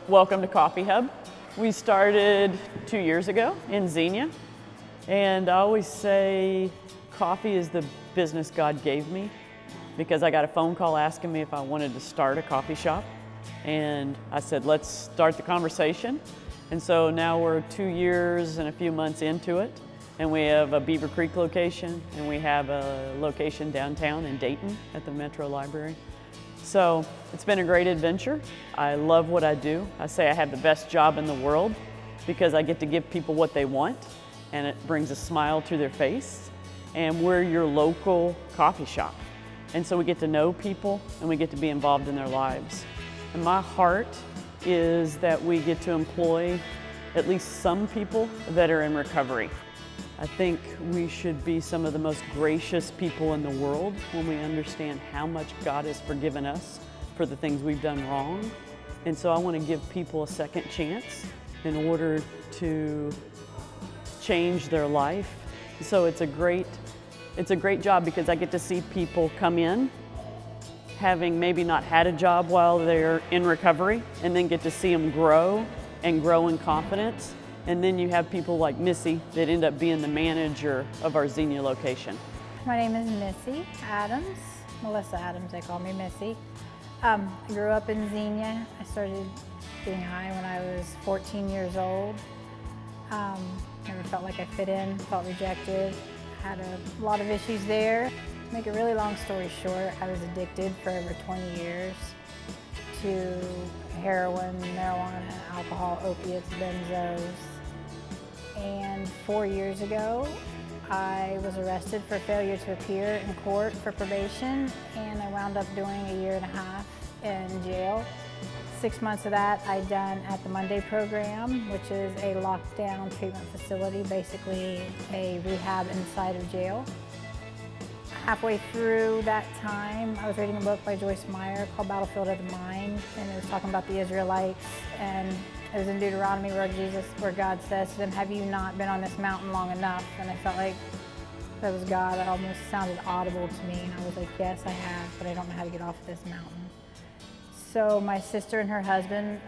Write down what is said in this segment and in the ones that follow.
Welcome to Coffee Hub. We started 2 years ago in Xenia, and I always say coffee is the business God gave me because I got a phone call asking me if I wanted to start a coffee shop, and I said, let's start the conversation. And so now we're 2 years and a few months into it, and we have a Beaver Creek location, and we have a location downtown in Dayton at the Metro Library. So it's been a great adventure. I love what I do. I say I have the best job in the world because I get to give people what they want, and it brings a smile to their face. And we're your local coffee shop. And so we get to know people and we get to be involved in their lives. And my heart is that we get to employ at least some people that are in recovery. I think we should be some of the most gracious people in the world when we understand how much God has forgiven us for the things we've done wrong. And so I want to give people a second chance in order to change their life. So it's a great job because I get to see people come in having maybe not had a job while they're in recovery, and then get to see them grow and grow in confidence. And then you have people like Missy that end up being the manager of our Xenia location. My name is Missy Adams, Melissa Adams, they call me Missy. I grew up in Xenia. I started being high when I was 14 years old. Never felt like I fit in, felt rejected, had a lot of issues there. To make a really long story short, I was addicted for over 20 years to heroin, marijuana, alcohol, opiates, benzos. And 4 years ago, I was arrested for failure to appear in court for probation, and I wound up doing a 1.5 years in jail. 6 months of that I done at the Monday program, which is a lockdown treatment facility, basically a rehab inside of jail. Halfway through that time, I was reading a book by Joyce Meyer called Battlefield of the Mind, and it was talking about the Israelites, and it was in Deuteronomy where God says to them, have you not been on this mountain long enough? And I felt like that was God. It almost sounded audible to me, and I was like, yes, I have, but I don't know how to get off of this mountain. So my sister and her husband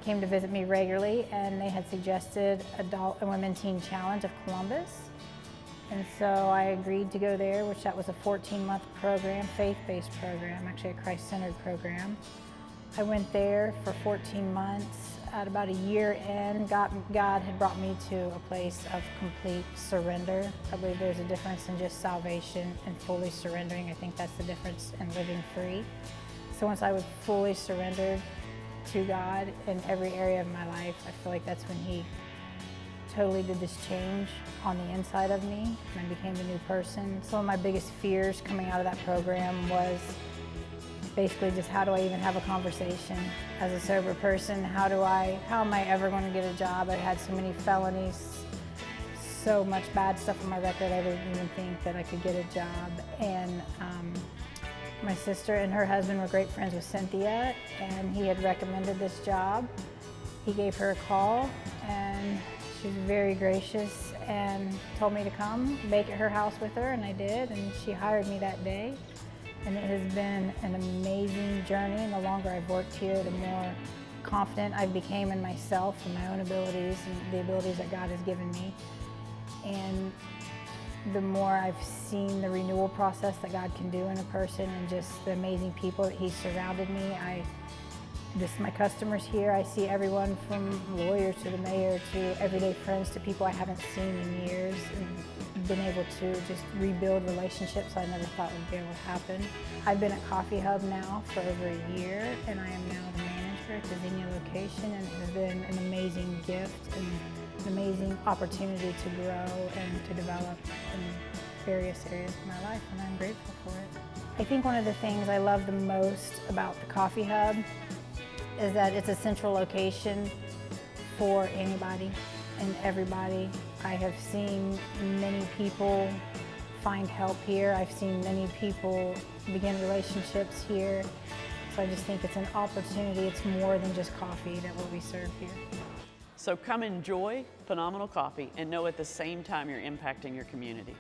came to visit me regularly, and they had suggested Adult and Women Teen Challenge of Columbus. And so I agreed to go there, which that was a 14-month program, faith-based program, actually a Christ-centered program. I went there for 14 months. At about a year in, God had brought me to a place of complete surrender. I believe there's a difference in just salvation and fully surrendering. I think that's the difference in living free. So once I was fully surrendered to God in every area of my life, I feel like that's when He totally did this change on the inside of me, and I became a new person. Some of my biggest fears coming out of that program was basically just how do I even have a conversation as a sober person? How am I ever going to get a job? I had so many felonies, so much bad stuff on my record, I didn't even think that I could get a job. And my sister and her husband were great friends with Cynthia, and he had recommended this job. He gave her a call, and she was very gracious and told me to come bake at her house with her, and I did, and she hired me that day. And it has been an amazing journey, and the longer I've worked here, the more confident I became in myself and my own abilities and the abilities that God has given me. And the more I've seen the renewal process that God can do in a person and just the amazing people that He's surrounded me. My customers here, I see everyone from lawyers to the mayor to everyday friends to people I haven't seen in years, and been able to just rebuild relationships I never thought would be able to happen. I've been at Coffee Hub now for over a year, and I am now the manager at the Xenia location, and it has been an amazing gift and an amazing opportunity to grow and to develop in various areas of my life, and I'm grateful for it. I think one of the things I love the most about the Coffee Hub is that it's a central location for anybody and everybody. I have seen many people find help here. I've seen many people begin relationships here. So I just think it's an opportunity. It's more than just coffee that what we serve here. So come enjoy phenomenal coffee and know at the same time you're impacting your community.